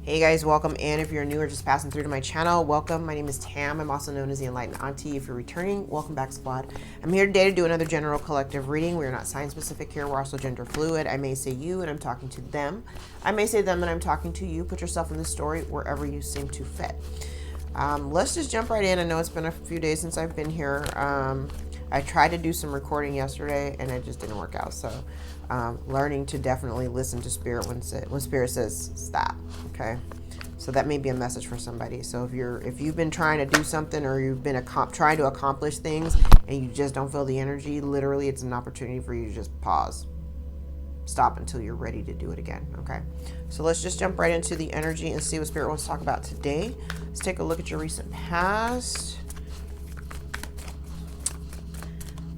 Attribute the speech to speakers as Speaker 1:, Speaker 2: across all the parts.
Speaker 1: Hey guys, welcome in. If you're new or just passing through to my channel, welcome. My name is Tam. I'm also known as the Enlightened Auntie. If you're returning, welcome back, squad. I'm here today to do another general collective reading. We're not sign specific here. We're also gender fluid. I may say you and I'm talking to them. I may say them and I'm talking to you. Put yourself in the story wherever you seem to fit. Let's just jump right in. I know it's been a few days since I've been here. I tried to do some recording yesterday and it just didn't work out. So learning to definitely listen to spirit when spirit says stop. Okay, so that may be a message for somebody. So if you've been trying to do something or you've been trying to accomplish things and you just don't feel the energy, literally it's an opportunity for you to just pause, stop until you're ready to do it again. Okay, so let's just jump right into the energy and see what spirit wants to talk about today. Let's take a look at your recent past.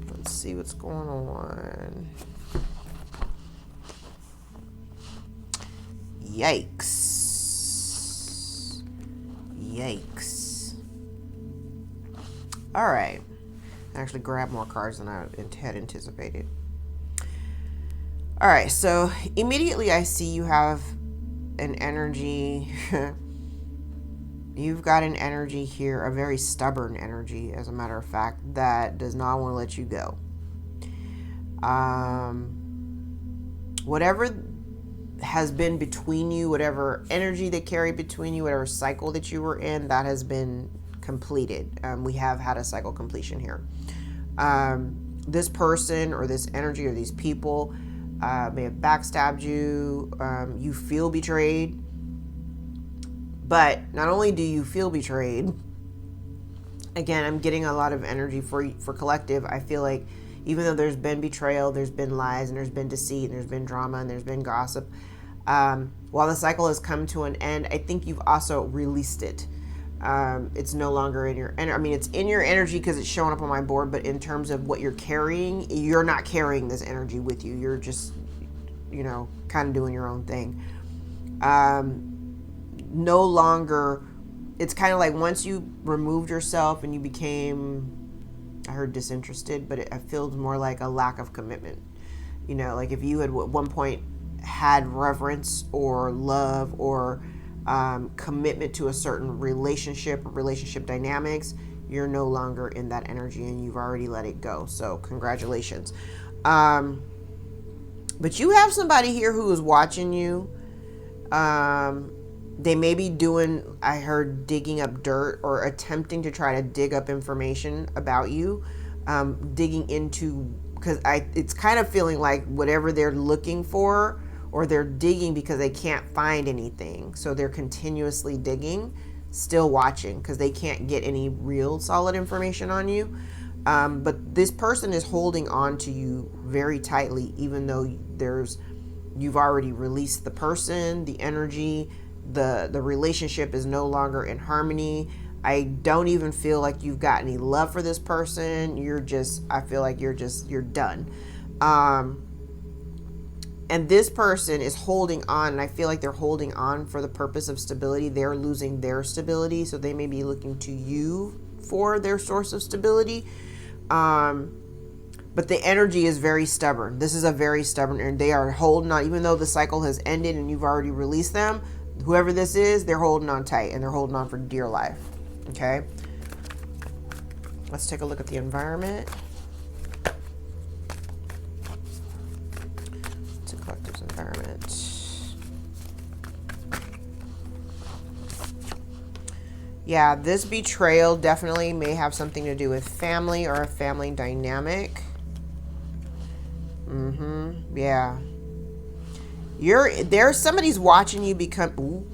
Speaker 1: Let's see what's going on. Yikes. All right. I actually grabbed more cards than I had anticipated. All right. So immediately I see you have an energy. You've got an energy here, a very stubborn energy, as a matter of fact, that does not want to let you go. Whatever has been between you, whatever energy they carry between you, whatever cycle that you were in, that has been completed. We have had a cycle completion here. This person or this energy or these people may have backstabbed you. You feel betrayed. But not only do you feel betrayed, again, I'm getting a lot of energy for collective. I feel like even though there's been betrayal, there's been lies, and there's been deceit, and there's been drama, and there's been gossip, while the cycle has come to an end, I think you've also released it. It's no longer in your energy. I mean, it's in your energy because it's showing up on my board, but in terms of what you're carrying, you're not carrying this energy with you. You're just, kind of doing your own thing. No longer, it's kind of like once you removed yourself and you became, I heard disinterested, but it feels more like a lack of commitment. Like if you had at one point had reverence or love or commitment to a certain relationship or relationship dynamics, you're no longer in that energy and you've already let it go. So congratulations. But you have somebody here who is watching you. They may be doing, I heard, digging up dirt or attempting to try to dig up information about you, digging into, because it's kind of feeling like whatever they're looking for or they're digging because they can't find anything. So they're continuously digging, still watching because they can't get any real solid information on you. But this person is holding on to you very tightly, even though you've already released the person, the energy, the relationship is no longer in harmony. I don't even feel like you've got any love for this person. I feel like you're done. And this person is holding on, and I feel like they're holding on for the purpose of stability. They're losing their stability, so they may be looking to you for their source of stability. But the energy is very stubborn. This is a very stubborn, and they are holding on, even though the cycle has ended and you've already released them. Whoever this is, they're holding on tight and they're holding on for dear life. Okay. Let's take a look at the environment. It's a collective's environment. Yeah, this betrayal definitely may have something to do with family or a family dynamic. Yeah. There's somebody's watching you become. Ooh.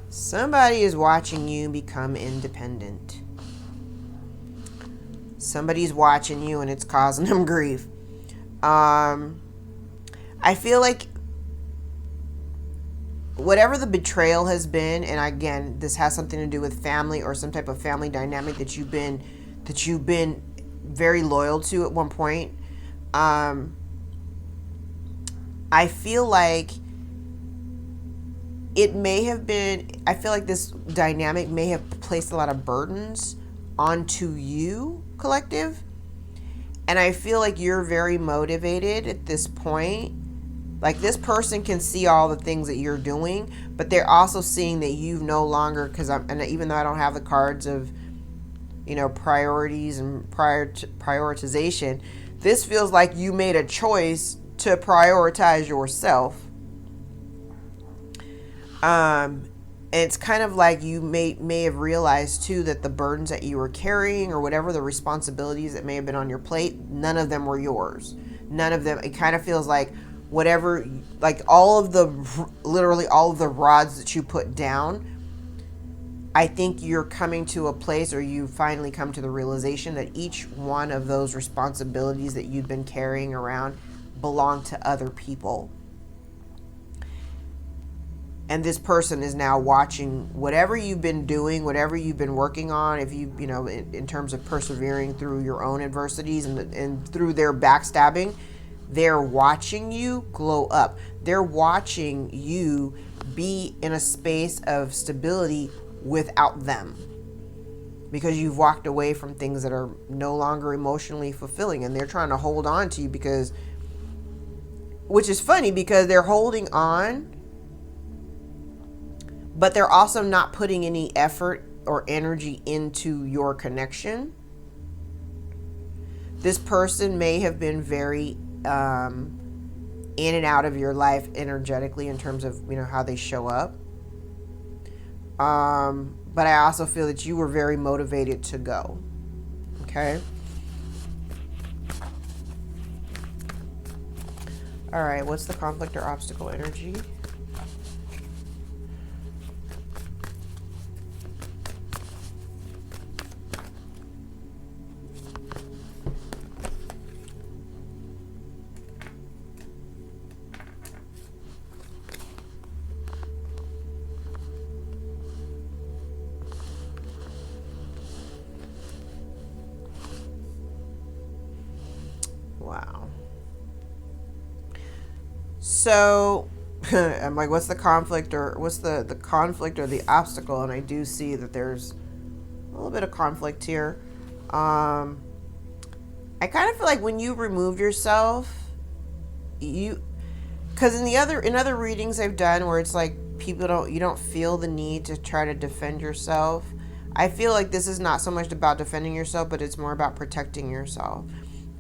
Speaker 1: Somebody is watching you become independent. Somebody's watching you and it's causing them grief. I feel like whatever the betrayal has been, and again, this has something to do with family or some type of family dynamic that you've been very loyal to at one point. I feel like it may have been, I feel like this dynamic may have placed a lot of burdens onto you, collective. And I feel like you're very motivated at this point Like, this person can see all the things that you're doing, but they're also seeing that you've no longer, and even though I don't have the cards of, priorities and prioritization, this feels like you made a choice to prioritize yourself. It's kind of like you may have realized too that the burdens that you were carrying, or whatever the responsibilities that may have been on your plate, none of them were yours. None of them. It kind of feels like whatever, like literally all of the rods that you put down, I think you're coming to a place, or you finally come to the realization that each one of those responsibilities that you've been carrying around belong to other people. And this person is now watching whatever you've been doing, whatever you've been working on, if you, in terms of persevering through your own adversities and through their backstabbing, they're watching you glow up. They're watching you be in a space of stability without them, because you've walked away from things that are no longer emotionally fulfilling, and they're trying to hold on to you which is funny, because they're holding on, but they're also not putting any effort or energy into your connection. This person may have been very in and out of your life energetically, in terms of, how they show up. But I also feel that you were very motivated to go. Okay. All right. What's the conflict or obstacle energy? Wow. So I'm like, what's the conflict, or what's the conflict or the obstacle? And I do see that there's a little bit of conflict here. I kind of feel like when you removed yourself, because in other readings I've done where it's like you don't feel the need to try to defend yourself. I feel like this is not so much about defending yourself, but it's more about protecting yourself.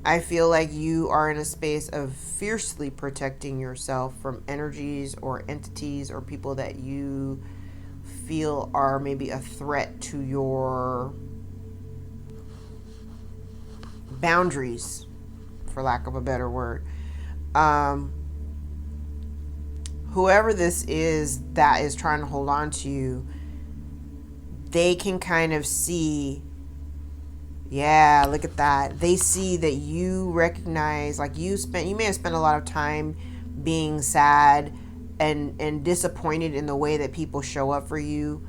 Speaker 1: I feel like you are in a space of fiercely protecting yourself from energies or entities or people that you feel are maybe a threat to your boundaries, for lack of a better word. Whoever this is that is trying to hold on to you, they can kind of see, yeah, look at that. They see that you recognize, like you may have spent a lot of time being sad and disappointed in the way that people show up for you.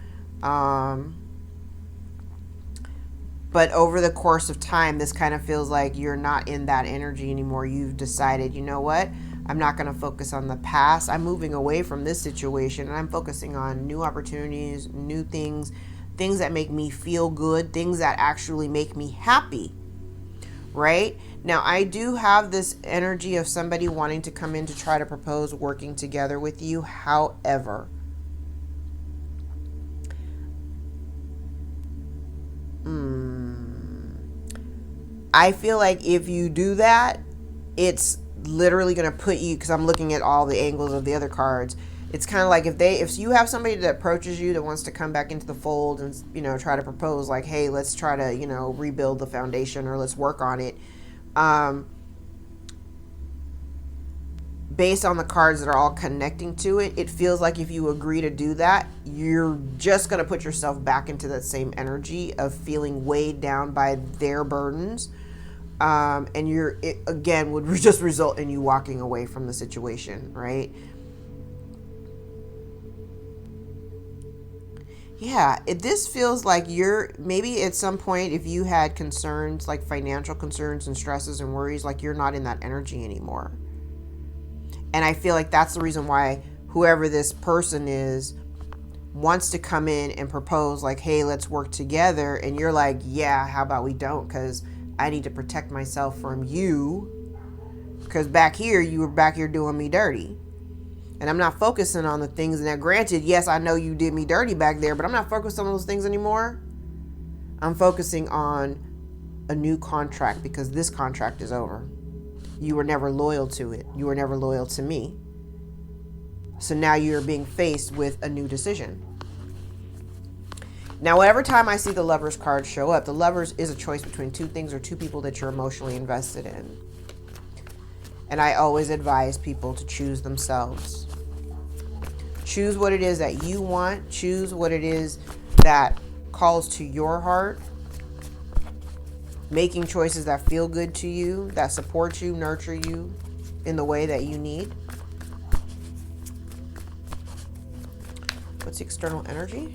Speaker 1: But over the course of time, this kind of feels like you're not in that energy anymore. You've decided, you know what? I'm not going to focus on the past. I'm moving away from this situation, and I'm focusing on new opportunities, new things that make me feel good, things that actually make me happy, right? Now, I do have this energy of somebody wanting to come in to try to propose working together with you. However, I feel like if you do that, it's literally going to put you, because I'm looking at all the angles of the other cards, it's kind of like if you have somebody that approaches you that wants to come back into the fold and, try to propose like, hey, let's try to, rebuild the foundation, or let's work on it. Based on the cards that are all connecting to it, it feels like if you agree to do that, you're just going to put yourself back into that same energy of feeling weighed down by their burdens. And it again would just result in you walking away from the situation, right? Yeah, this feels like you're maybe at some point, if you had concerns like financial concerns and stresses and worries, like you're not in that energy anymore. And I feel like that's the reason why whoever this person is wants to come in and propose like, hey, let's work together. And you're like, yeah, how about we don't? Because I need to protect myself from you. Because back here, you were back here doing me dirty. And I'm not focusing on the things. And now, granted, yes, I know you did me dirty back there, but I'm not focused on those things anymore. I'm focusing on a new contract because this contract is over. You were never loyal to it. You were never loyal to me. So now you're being faced with a new decision. Now, every time I see the Lovers card show up, the Lovers is a choice between two things or two people that you're emotionally invested in. And I always advise people to choose themselves. Choose what it is that you want. Choose what it is that calls to your heart. Making choices that feel good to you, that support you, nurture you in the way that you need. What's the external energy?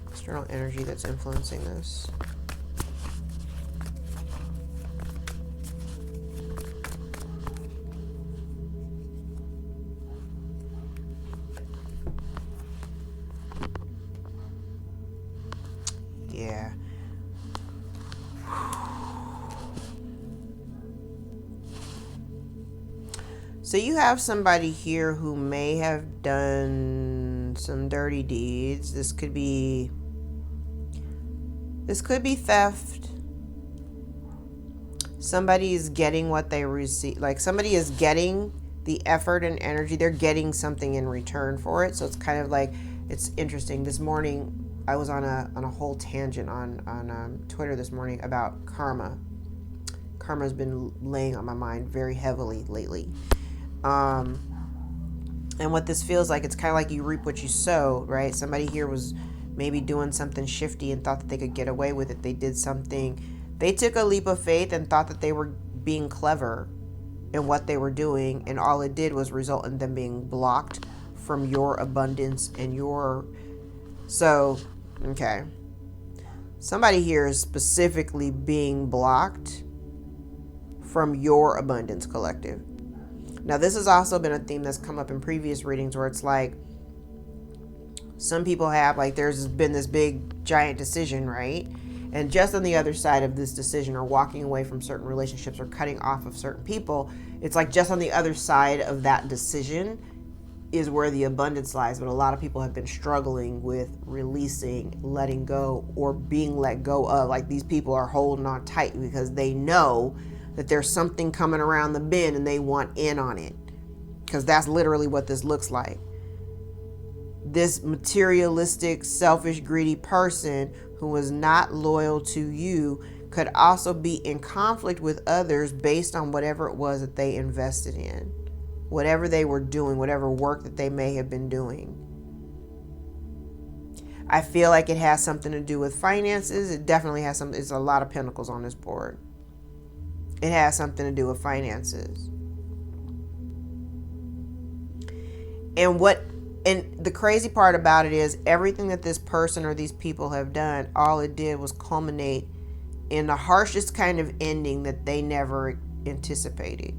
Speaker 1: External energy that's influencing this. Yeah. So you have somebody here who may have done some dirty deeds. This could be theft. Somebody is getting what they receive. Like somebody is getting the effort and energy. They're getting something in return for it. So it's kind of like, it's interesting. This morning, I was on a whole tangent on Twitter this morning about karma. Karma's been laying on my mind very heavily lately. And what this feels like, it's kind of like you reap what you sow, right? Somebody here was maybe doing something shifty and thought that they could get away with it. They did something. They took a leap of faith and thought that they were being clever in what they were doing. And all it did was result in them being blocked from your abundance and your... So, okay. Somebody here is specifically being blocked from your abundance collective. Now, this has also been a theme that's come up in previous readings where it's like some people have, like, there's been this big giant decision, right? And just on the other side of this decision, or walking away from certain relationships or cutting off of certain people, it's like just on the other side of that decision is where the abundance lies. But a lot of people have been struggling with releasing, letting go, or being let go of. Like, these people are holding on tight because they know that there's something coming around the bend and they want in on it. Because that's literally what this looks like. This materialistic, selfish, greedy person who was not loyal to you could also be in conflict with others based on whatever it was that they invested in, whatever they were doing, whatever work that they may have been doing. I feel like it has something to do with finances. It definitely has some. It's a lot of pentacles on this board. It has something to do with finances. And the crazy part about it is everything that this person or these people have done, all it did was culminate in the harshest kind of ending that they never anticipated.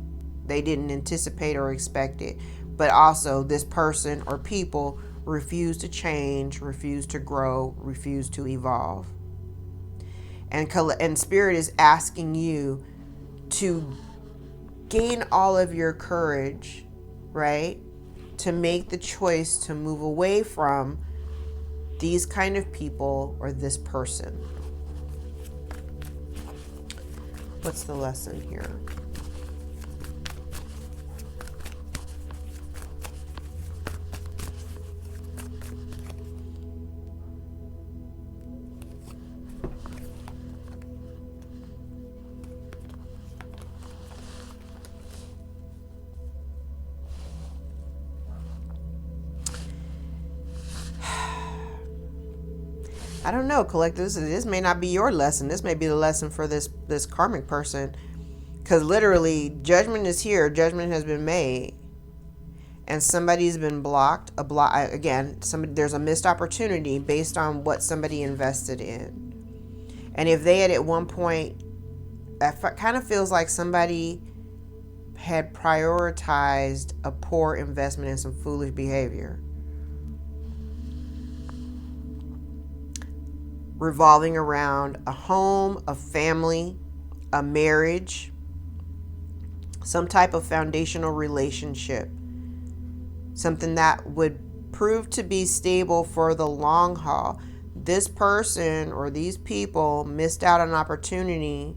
Speaker 1: They didn't anticipate or expect it. But also this person or people refused to change, refused to grow, refused to evolve. And Spirit is asking you to gain all of your courage, right? To make the choice to move away from these kind of people or this person. What's the lesson here? I don't know, collective. This may not be your lesson. This may be the lesson for this karmic person. Because literally, judgment is here. Judgment has been made. And somebody's been blocked. There's a missed opportunity based on what somebody invested in. And if they had at one point, it kind of feels like somebody had prioritized a poor investment and some foolish behavior. Revolving around a home, a family, a marriage, some type of foundational relationship, something that would prove to be stable for the long haul. This person or these people missed out on an opportunity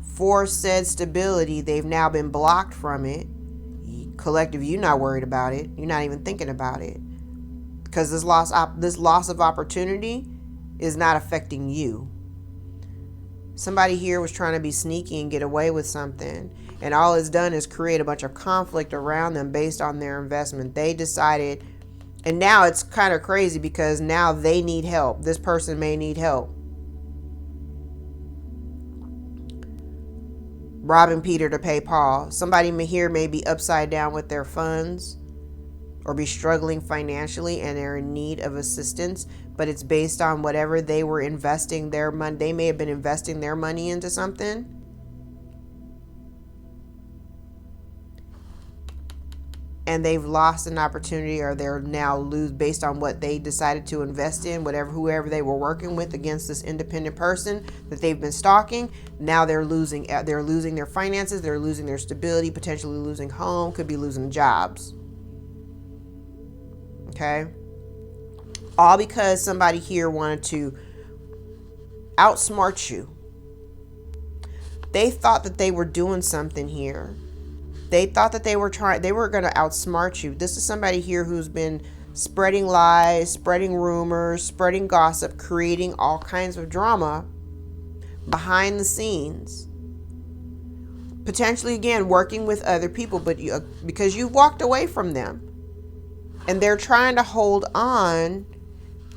Speaker 1: for said stability. They've now been blocked from it. Collective, you're not worried about it. You're not even thinking about it, because this loss of opportunity is not affecting you. Somebody here was trying to be sneaky and get away with something, and all it's done is create a bunch of conflict around them based on their investment. They decided, and now it's kind of crazy because now they need help. This person may need help. Robbing Peter to pay Paul. Somebody here may be upside down with their funds or be struggling financially and they're in need of assistance, but it's based on whatever they were investing their money. They may have been investing their money into something, and they've lost an opportunity, or they're now lose based on what they decided to invest in, whoever they were working with against this independent person that they've been stalking. Now they're losing their finances, they're losing their stability, potentially losing home, could be losing jobs. Okay? All because somebody here wanted to outsmart you. They thought that they were doing something here. They thought that they were going to outsmart you. This is somebody here who's been spreading lies, spreading rumors, spreading gossip, creating all kinds of drama behind the scenes. Potentially, again, working with other people, but because you walked away from them. And they're trying to hold on,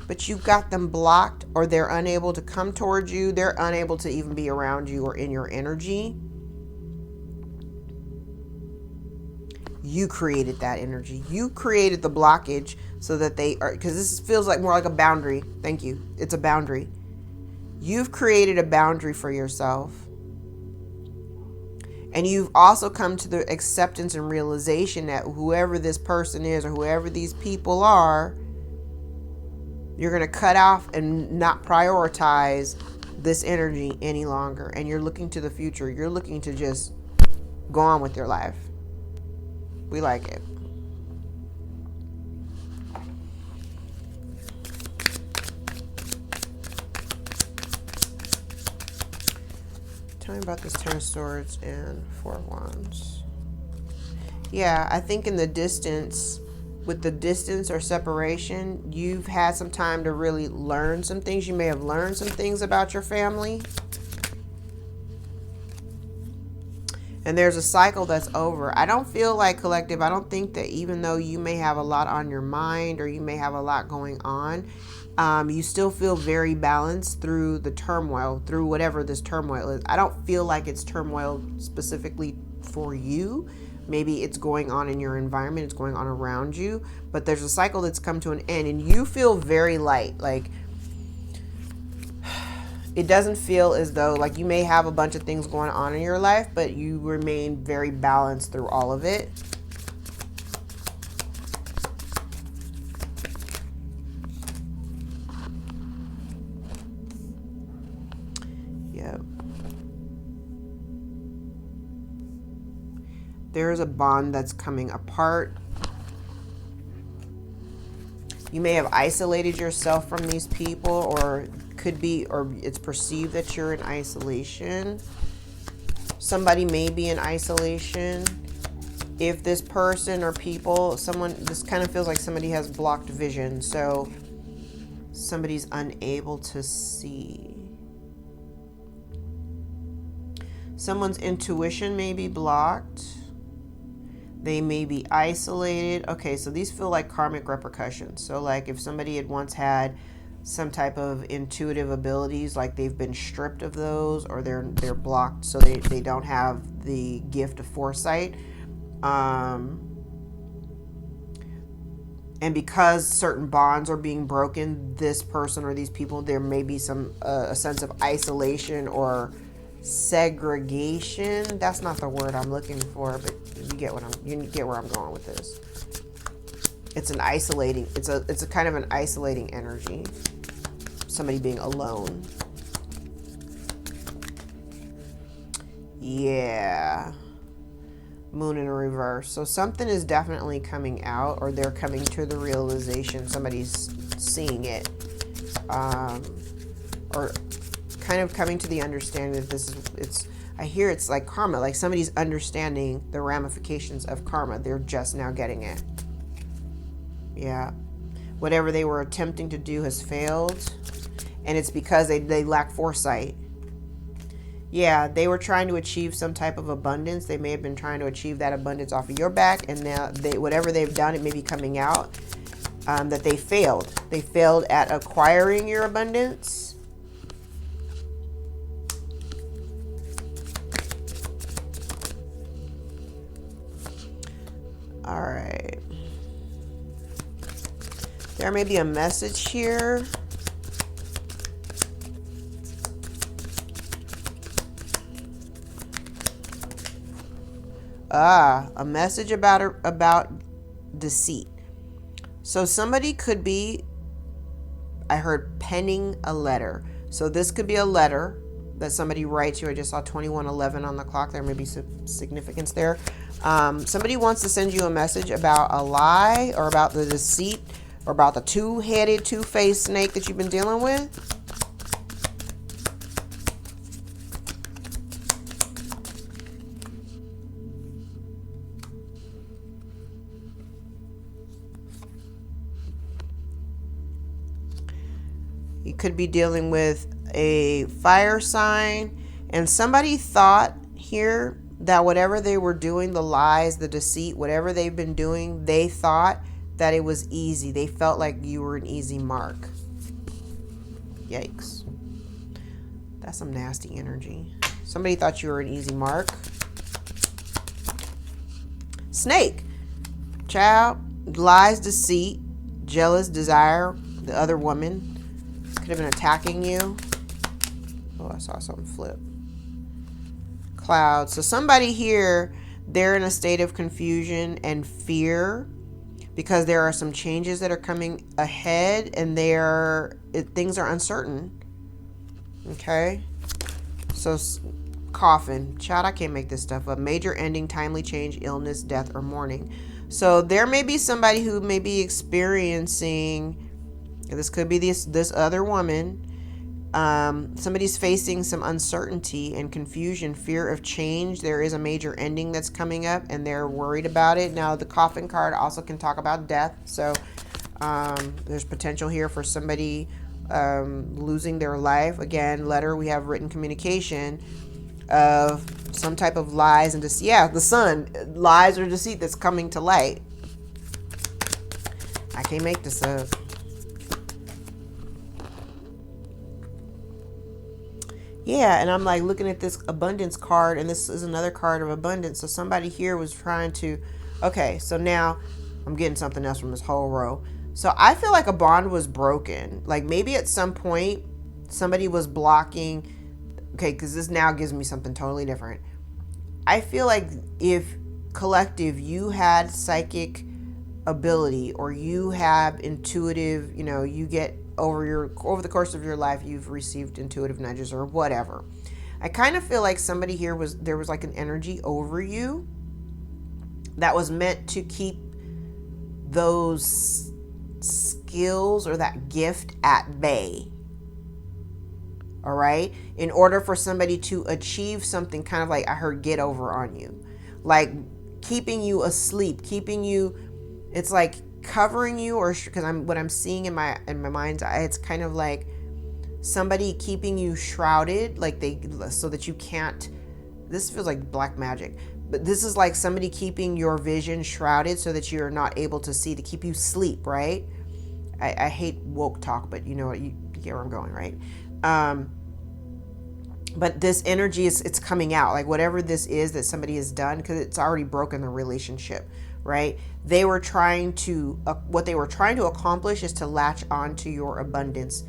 Speaker 1: but you got them blocked, or they're unable to come towards you. They're unable to even be around you or in your energy. You created that energy. You created the blockage so that they are, because this feels like more like a boundary. Thank you. It's a boundary. You've created a boundary for yourself. And you've also come to the acceptance and realization that whoever this person is or whoever these people are, you're going to cut off and not prioritize this energy any longer. And you're looking to the future. You're looking to just go on with your life. We like it. Tell me about this 10 of Swords and 4 of Wands. Yeah, I think in the distance, with the distance or separation, you've had some time to really learn some things. You may have learned some things about your family. And there's a cycle that's over. I don't feel like, collective, I don't think that even though you may have a lot on your mind or you may have a lot going on, you still feel very balanced through the turmoil, through whatever this turmoil is. I don't feel like it's turmoil specifically for you. Maybe it's going on in your environment, it's going on around you, but there's a cycle that's come to an end and you feel very light. Like, it doesn't feel as though, like, you may have a bunch of things going on in your life, but you remain very balanced through all of it. Yep. There is a bond that's coming apart. You may have isolated yourself from these people, or could be, or it's perceived that you're in isolation. Somebody may be in isolation. If this person or people, this kind of feels like somebody has blocked vision. So somebody's unable to see. Someone's intuition may be blocked. They may be isolated. Okay, so these feel like karmic repercussions. So like if somebody had once had some type of intuitive abilities, like they've been stripped of those, or they're blocked, so they don't have the gift of foresight. And because certain bonds are being broken, this person or these people, there may be some a sense of isolation or segregation. That's not the word I'm looking for, but you get where I'm going with this. It's an isolating, it's a kind of an isolating energy. Somebody being alone. Yeah. Moon in reverse. So something is definitely coming out, or they're coming to the realization. Somebody's seeing it, or kind of coming to the understanding that this is, I hear it's like karma, like somebody's understanding the ramifications of karma. They're just now getting it. Yeah. Whatever they were attempting to do has failed, and it's because they lack foresight. Yeah, they were trying to achieve some type of abundance. They may have been trying to achieve that abundance off of your back, and now whatever they've done, it may be coming out that they failed. They failed at acquiring your abundance. All right. There may be a message here. A message about deceit. So somebody could be, I heard, penning a letter. So this could be a letter that somebody writes you. I just saw 21:11 on the clock. There may be some significance there. Somebody wants to send you a message about a lie, or about the deceit, or about the two-headed, two-faced snake that you've been dealing with. You could be dealing with a fire sign, and somebody thought here that whatever they were doing, the lies, the deceit, whatever they've been doing, they thought that it was easy. They felt like you were an easy mark. Yikes. That's some nasty energy. Somebody thought you were an easy mark. Snake. Child, lies, deceit, jealous, desire, the other woman. Could have been attacking you. Oh, I saw something flip. Cloud. So somebody here, they're in a state of confusion and fear because there are some changes that are coming ahead, and things are uncertain. Okay. So coffin. Child, I can't make this stuff up. Major ending, timely change, illness, death, or mourning. So there may be somebody who may be experiencing, this could be this other woman. Somebody's facing some uncertainty and confusion, fear of change. There is a major ending that's coming up, and they're worried about it. Now, the coffin card also can talk about death. So there's potential here for somebody losing their life. Again, letter, we have written communication of some type of lies and deceit. Yeah, the sun, lies or deceit that's coming to light. I can't make this up. Yeah, and I'm like looking at this abundance card, and this is another card of abundance. So somebody here was trying to, okay, so now I'm getting something else from this whole row. So I feel like a bond was broken. Like maybe at some point somebody was blocking, okay, because this now gives me something totally different. I feel like if collective, you had psychic ability, or you have intuitive, you get over the course of your life, you've received intuitive nudges or whatever. I kind of feel like somebody here there was like an energy over you that was meant to keep those skills or that gift at bay. All right. In order for somebody to achieve something, kind of like I heard, get over on you, like keeping you asleep, it's like covering you, or because what I'm seeing in my mind's eye, it's kind of like somebody keeping you shrouded, like so that you can't. This feels like black magic, but this is like somebody keeping your vision shrouded so that you're not able to see, to keep you asleep, right? I hate woke talk, but you know what, you get where I'm going, right? But this energy it's coming out, like whatever this is that somebody has done, because it's already broken the relationship, right? They were trying to, what they were trying to accomplish is to latch on to your abundance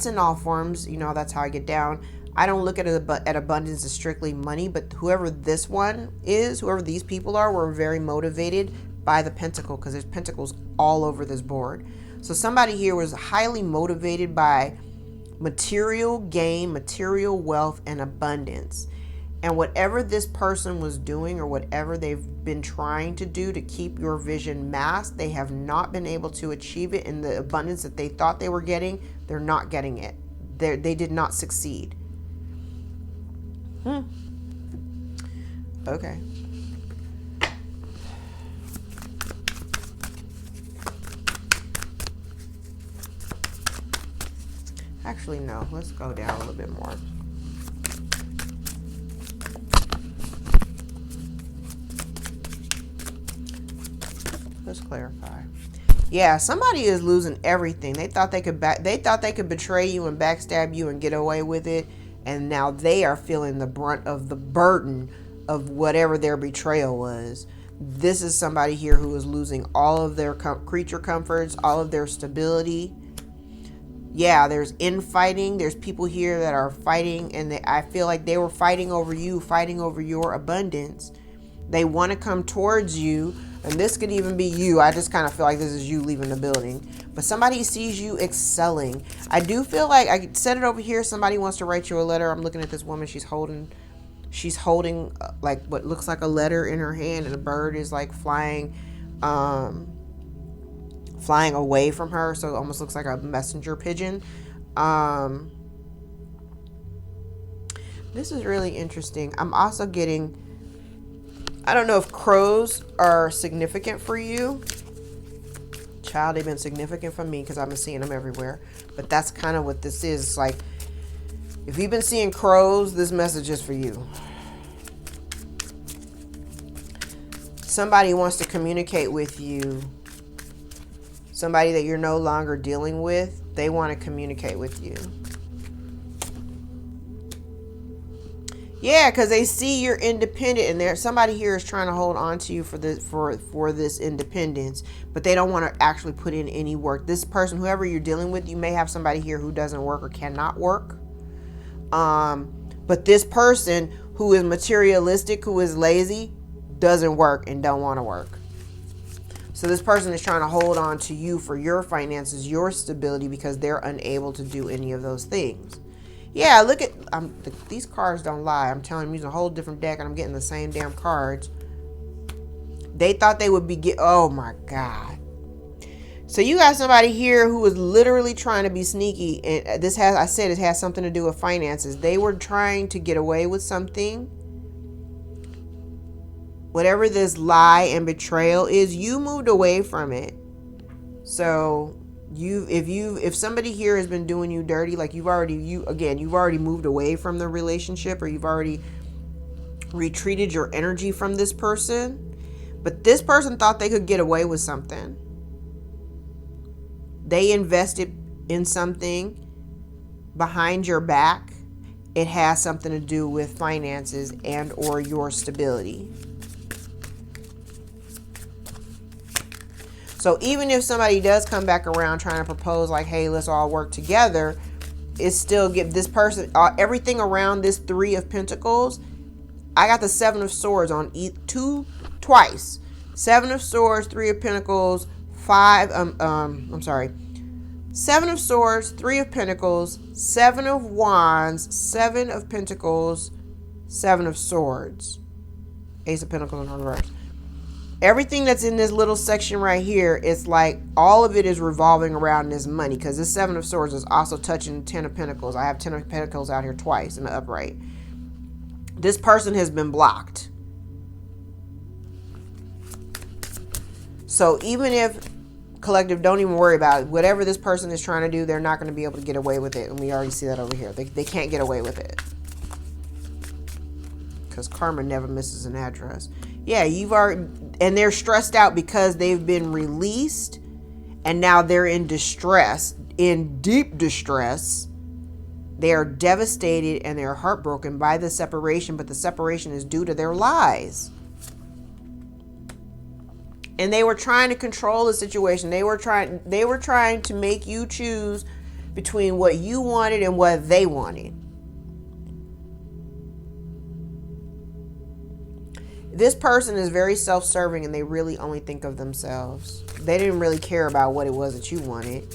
Speaker 1: in all forms. That's how I get down. I don't look at abundance as strictly money, but whoever this one is, whoever these people are, were very motivated by the pentacle, because there's pentacles all over this board. So somebody here was highly motivated by material gain, material wealth, and abundance. And whatever this person was doing or whatever they've been trying to do to keep your vision masked, they have not been able to achieve it in the abundance that they thought they were getting. They're not getting it. They did not succeed. Okay. Actually, no. Let's go down a little bit more. Let's clarify. Yeah, somebody is losing everything. They thought they could betray you and backstab you and get away with it, and now they are feeling the brunt of the burden of whatever their betrayal was. This is somebody here who is losing all of their creature comforts, all of their stability. Yeah, there's infighting. There's people here that are fighting, and I feel like they were fighting over you, fighting over your abundance. They want to come towards you, and this could even be you. I just kind of feel like this is you leaving the building. But somebody sees you excelling. I do feel like, I said it over here, somebody wants to write you a letter. I'm looking at this woman. She's holding like what looks like a letter in her hand, and a bird is like flying away from her, so it almost looks like a messenger pigeon. This is really interesting. I'm also getting, I don't know if crows are significant for you. Child, they've been significant for me because I've been seeing them everywhere. But that's kind of what this is. It's like, if you've been seeing crows, this message is for you. Somebody wants to communicate with you. Somebody that you're no longer dealing with, they want to communicate with you. Yeah, because they see you're independent, and somebody here is trying to hold on to you for this independence, but they don't want to actually put in any work. This person, whoever you're dealing with, you may have somebody here who doesn't work or cannot work. But this person who is materialistic, who is lazy, doesn't work and don't want to work. So this person is trying to hold on to you for your finances, your stability, because they're unable to do any of those things. Yeah, look at, these cards don't lie. I'm telling you, I'm using a whole different deck and I'm getting the same damn cards. They thought they would be, oh my God. So you got somebody here who was literally trying to be sneaky. And it has something to do with finances. They were trying to get away with something. Whatever this lie and betrayal is, you moved away from it. So if somebody here has been doing you dirty, like you've already moved away from the relationship, or you've already retreated your energy from this person. But this person thought they could get away with something. They invested in something behind your back. It has something to do with finances and or your stability. So even if somebody does come back around trying to propose like, hey, let's all work together, it's still give this person everything around this 3 of Pentacles. I got the 7 of Swords on twice. 7 of Swords, 3 of Pentacles, 7 of Swords, 3 of Pentacles, 7 of Wands, 7 of Pentacles, 7 of Swords, Ace of Pentacles in reverse. Everything that's in this little section right here, it's like all of it is revolving around this money, because this 7 of Swords is also touching 10 of Pentacles. I have 10 of Pentacles out here twice in the upright. This person has been blocked. So even if, collective, don't even worry about it. Whatever this person is trying to do, they're not going to be able to get away with it. And we already see that over here. They can't get away with it. Because karma never misses an address. Yeah, and they're stressed out because they've been released and now they're in distress, in deep distress. They are devastated and they're heartbroken by the separation, but the separation is due to their lies. And they were trying to control the situation. They were trying to make you choose between what you wanted and what they wanted. This person is very self-serving and they really only think of themselves. They didn't really care about what it was that you wanted.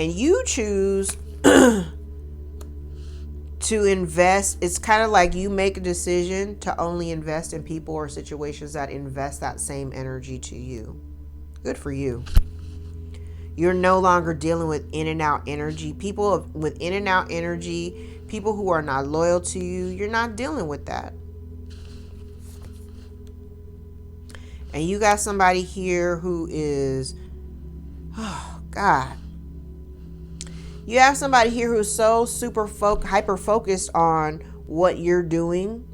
Speaker 1: and you choose to invest. It's kind of like you make a decision to only invest in people or situations that invest that same energy to you. Good for you. You're no longer dealing with in and out energy. People with in and out energy, people who are not loyal to you, you're not dealing with that. And you got somebody here who is, oh God. You have somebody here who's so super hyper focused on what you're doing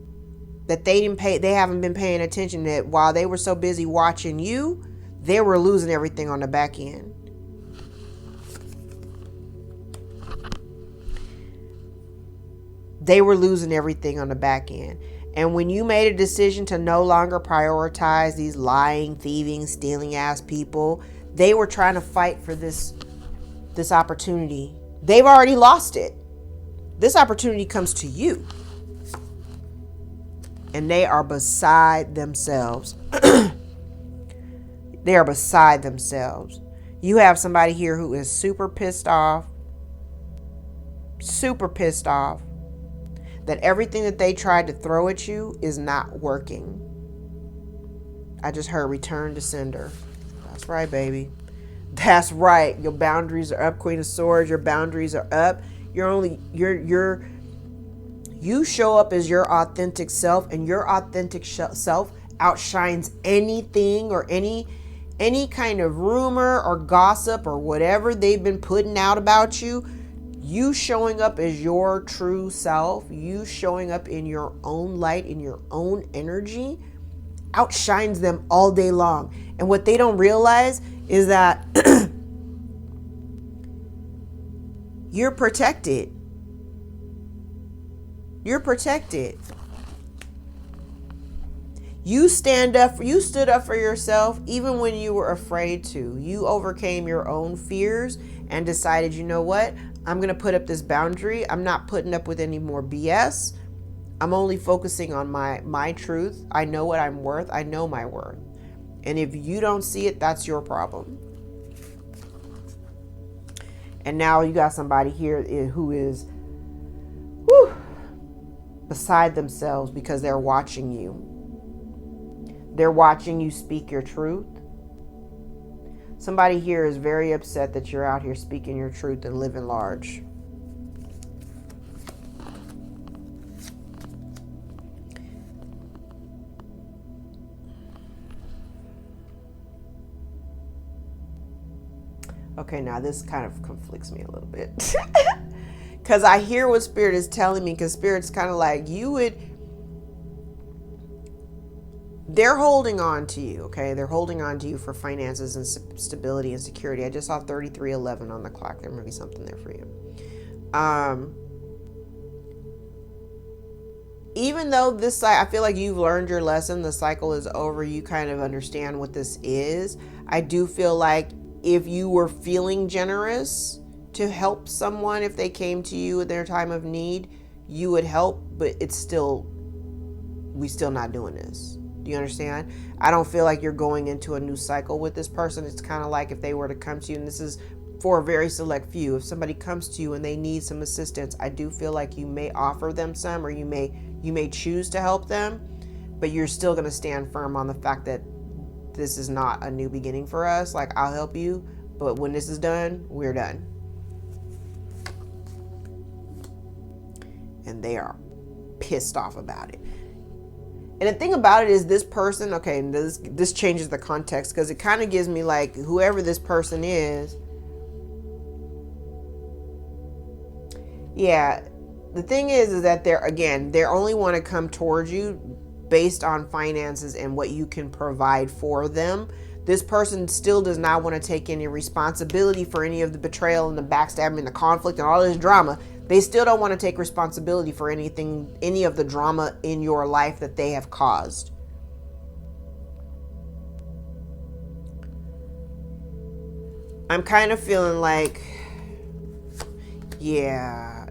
Speaker 1: that they haven't been paying attention, that while they were so busy watching you, they were losing everything on the back end. They were losing everything on the back end. And when you made a decision to no longer prioritize these lying, thieving, stealing ass people, they were trying to fight for this opportunity. They've already lost it. This opportunity comes to you. And they are beside themselves. They are beside themselves. You have somebody here who is super pissed off that everything that they tried to throw at you is not working. I just heard return to sender. That's right, baby. That's right. Your boundaries are up, Queen of Swords. Your boundaries are up. You show up as your authentic self, and your authentic self outshines anything or any kind of rumor or gossip or whatever they've been putting out about you. You showing up as your true self, you showing up in your own light, in your own energy, outshines them all day long. And what they don't realize is that you're protected. You're protected. You stood up for yourself even when you were afraid to. You overcame your own fears and decided, you know what? I'm going to put up this boundary. I'm not putting up with any more BS. I'm only focusing on my truth. I know what I'm worth. I know my worth. And if you don't see it, that's your problem. And now you got somebody here who is beside themselves because they're watching you. They're watching you speak your truth. Somebody here is very upset that you're out here speaking your truth and living large. Okay, now this kind of conflicts me a little bit. Because I hear what Spirit is telling me, because Spirit's kind of like, they're holding on to you, okay? They're holding on to you for finances and stability and security. I just saw 3311 on the clock. There might be something there for you. Even though I feel like you've learned your lesson, the cycle is over, you kind of understand what this is. I do feel like if you were feeling generous to help someone, if they came to you at their time of need, you would help, but we still not doing this. Do you understand? I don't feel like you're going into a new cycle with this person. It's kind of like if they were to come to you, and this is for a very select few. If somebody comes to you and they need some assistance, I do feel like you may offer them some, or you may choose to help them, but you're still going to stand firm on the fact that this is not a new beginning for us. Like, I'll help you, but when this is done, we're done. And they are pissed off about it. And the thing about it is, this person, okay, this changes the context, because it kind of gives me like, whoever this person is, yeah, the thing is that they only want to come towards you based on finances and what you can provide for them. This person still does not want to take any responsibility for any of the betrayal and the backstabbing and the conflict and all this drama. They still don't want to take responsibility for any of the drama in your life that they have caused. I'm kind of feeling like, yeah,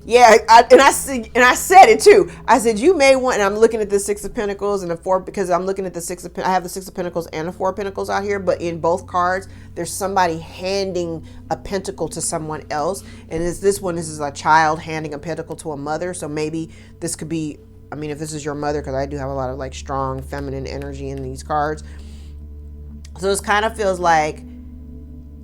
Speaker 1: Yeah, and I said it too. I said you may want. And I'm looking at the Six of Pentacles and the Four, because I'm looking at the Six of. I have the Six of Pentacles and the Four of Pentacles out here, but in both cards, there's somebody handing a pentacle to someone else, and this one. This is a child handing a pentacle to a mother. So maybe this could be. I mean, if this is your mother, because I do have a lot of like strong feminine energy in these cards. So this kind of feels like,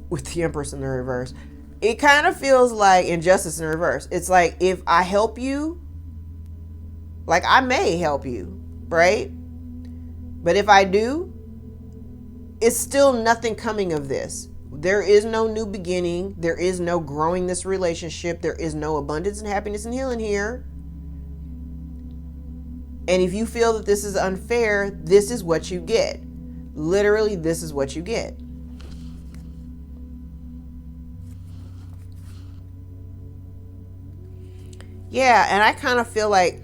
Speaker 1: with the Empress in the reverse, it kind of feels like injustice in reverse. It's like, if I help you, like I may help you, right? But if I do, it's still nothing coming of this. There is no new beginning. There is no growing this relationship. There is no abundance and happiness and healing here. And if you feel that this is unfair, this is what you get. Literally, this is what you get. Yeah, and I kind of feel like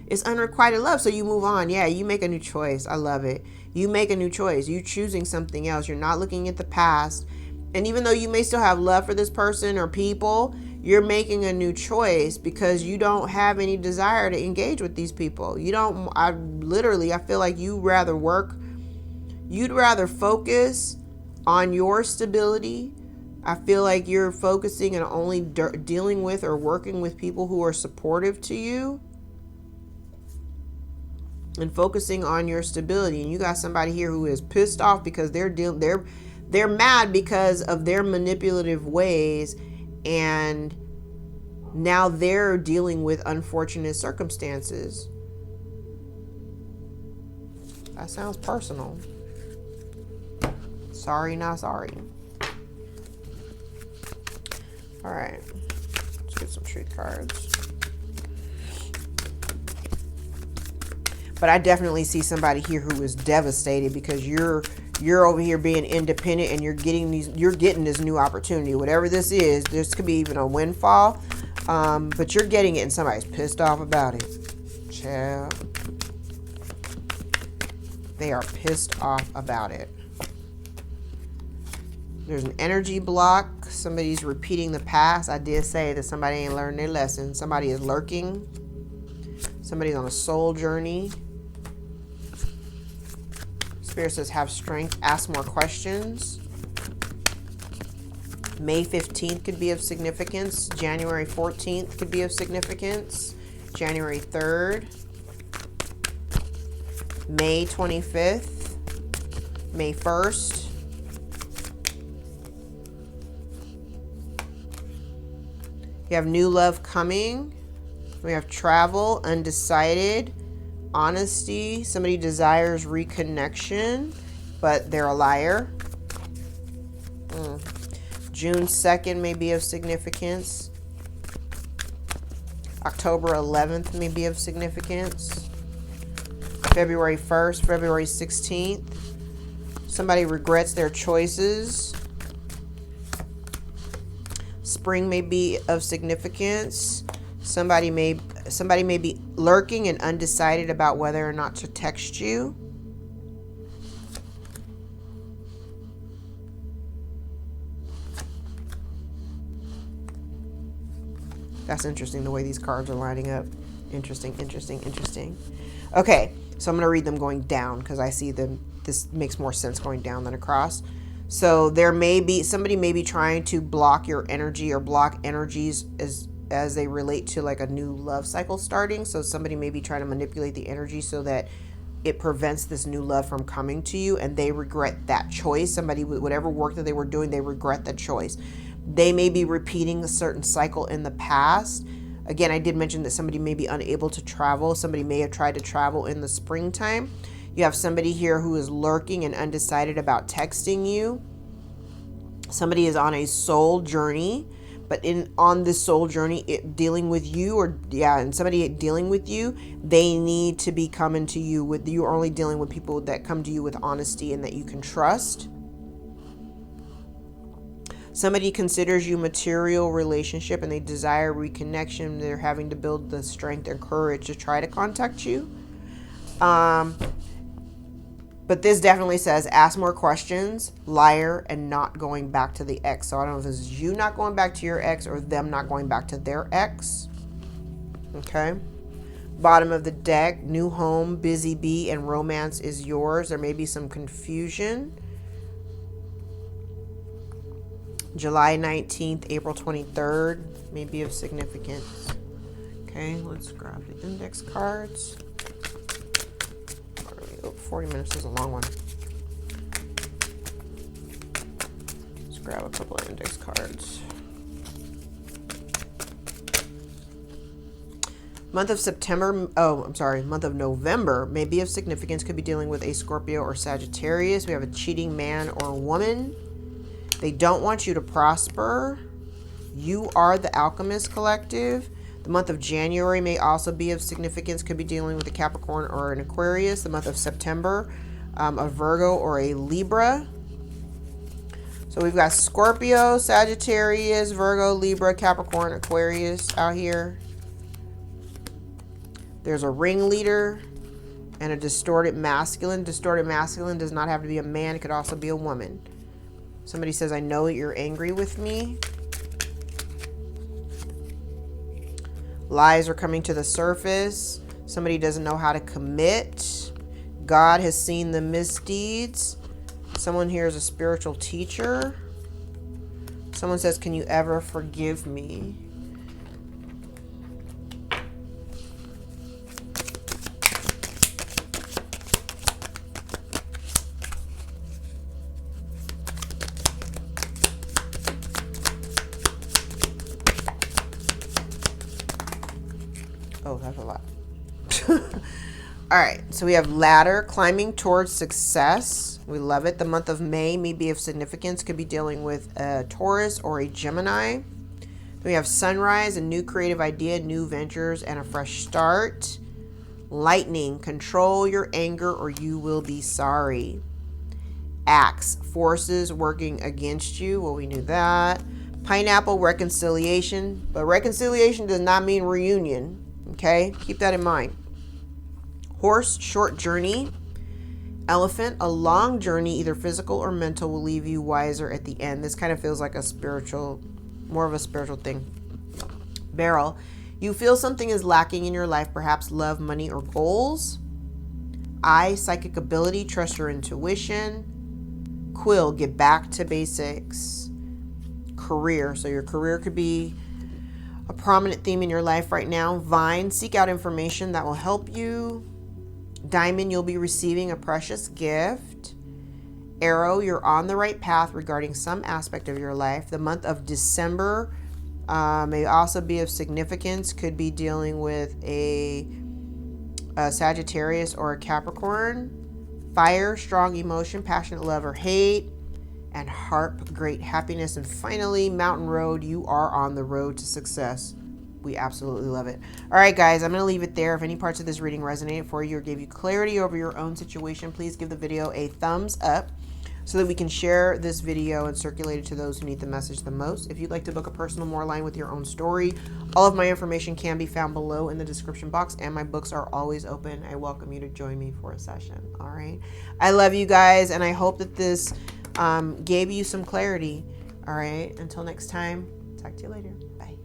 Speaker 1: it's unrequited love, so you move on. Yeah, you make a new choice. I love it. You make a new choice. You choosing something else. You're not looking at the past. And even though you may still have love for this person or people, you're making a new choice because you don't have any desire to engage with these people. You don't, I feel like you'd rather focus on your stability. I feel like you're focusing and only dealing with or working with people who are supportive to you and focusing on your stability. And you got somebody here who is pissed off because they're mad because of their manipulative ways, and now they're dealing with unfortunate circumstances. That sounds personal. Sorry, not sorry. All right, let's get some truth cards. But I definitely see somebody here who is devastated because you're over here being independent and you're getting this new opportunity. Whatever this is, this could be even a windfall, but you're getting it and somebody's pissed off about it. Child. They are pissed off about it. There's an energy block. Somebody's repeating the past. I did say that somebody ain't learned their lesson. Somebody is lurking. Somebody's on a soul journey. Spirit says have strength. Ask more questions. May 15th could be of significance. January 14th could be of significance. January 3rd. May 25th. May 1st. You have new love coming. We have travel, undecided, honesty. Somebody desires reconnection, but they're a liar. June 2nd may be of significance. October 11th may be of significance. February 1st, February 16th. Somebody regrets their choices. Spring may be of significance. Somebody may be lurking and undecided about whether or not to text you. That's interesting the way these cards are lining up. Interesting, interesting, interesting. Okay, so I'm going to read them going down because I see them. This makes more sense going down than across. So somebody may be trying to block your energy or block energies as they relate to like a new love cycle starting. So somebody may be trying to manipulate the energy so that it prevents this new love from coming to you, and they regret that choice. Somebody with whatever work that they were doing, they regret that choice. They may be repeating a certain cycle in the past. Again, I did mention that somebody may be unable to travel. Somebody may have tried to travel in the springtime. You have somebody here who is lurking and undecided about texting you. Somebody is on a soul journey, but on this soul journey, dealing with you, and somebody dealing with you, they need to be coming to you you're only dealing with people that come to you with honesty and that you can trust. Somebody considers you material relationship and they desire reconnection. They're having to build the strength and courage to try to contact you. But this definitely says ask more questions, liar, and not going back to the ex. So I don't know if this is you not going back to your ex or them not going back to their ex. Okay. Bottom of the deck, new home, busy bee, and romance is yours. There may be some confusion. July 19th, April 23rd may be of significance. Okay, let's grab the index cards. 40 minutes is a long one. Let's grab a couple of index cards. Month of September, month of November may be of significance. Could be dealing with a Scorpio or Sagittarius. We have a cheating man or woman. They don't want you to prosper. You are the Alchemist Collective. The month of January may also be of significance. Could be dealing with a Capricorn or an Aquarius. The month of September, a Virgo or a Libra. So we've got Scorpio, Sagittarius, Virgo, Libra, Capricorn, Aquarius out here. There's a ringleader and a distorted masculine. Distorted masculine does not have to be a man. It could also be a woman. Somebody says, I know that you're angry with me. Lies are coming to the surface. Somebody doesn't know how to commit. God has seen the misdeeds. Someone here is a spiritual teacher. Someone says, can you ever forgive me? Oh, that's a lot. All right, so we have ladder, climbing towards success. We love it. The month of May may be of significance. Could be dealing with a Taurus or a Gemini. Then we have sunrise, a new creative idea, new ventures, and a fresh start. Lightning, control your anger or you will be sorry. Axe, forces working against you. Well, we knew that. Pineapple, reconciliation. But reconciliation does not mean reunion. Okay, keep that in mind. Horse, short journey. Elephant, a long journey, either physical or mental, will leave you wiser at the end. This kind of feels like a spiritual, more of a spiritual thing. Barrel, you feel something is lacking in your life, perhaps love, money, or goals. Eye, psychic ability, trust your intuition. Quill, get back to basics. Career, so your career could be a prominent theme in your life right now. Vine, seek out information that will help you. Diamond, you'll be receiving a precious gift. Arrow, you're on the right path regarding some aspect of your life. The month of December may also be of significance. Could be dealing with a Sagittarius or a Capricorn. Fire, strong emotion, passionate love or hate. And harp, great happiness. And finally, Mountain Road, you are on the road to success. We absolutely love it. All right, guys, I'm going to leave it there. If any parts of this reading resonated for you or gave you clarity over your own situation, please give the video a thumbs up so that we can share this video and circulate it to those who need the message the most. If you'd like to book a personal more aligned with your own story, all of my information can be found below in the description box, and my books are always open. I welcome you to join me for a session. All right. I love you guys, and I hope that this gave you some clarity. All right. Until next time, talk to you later. Bye.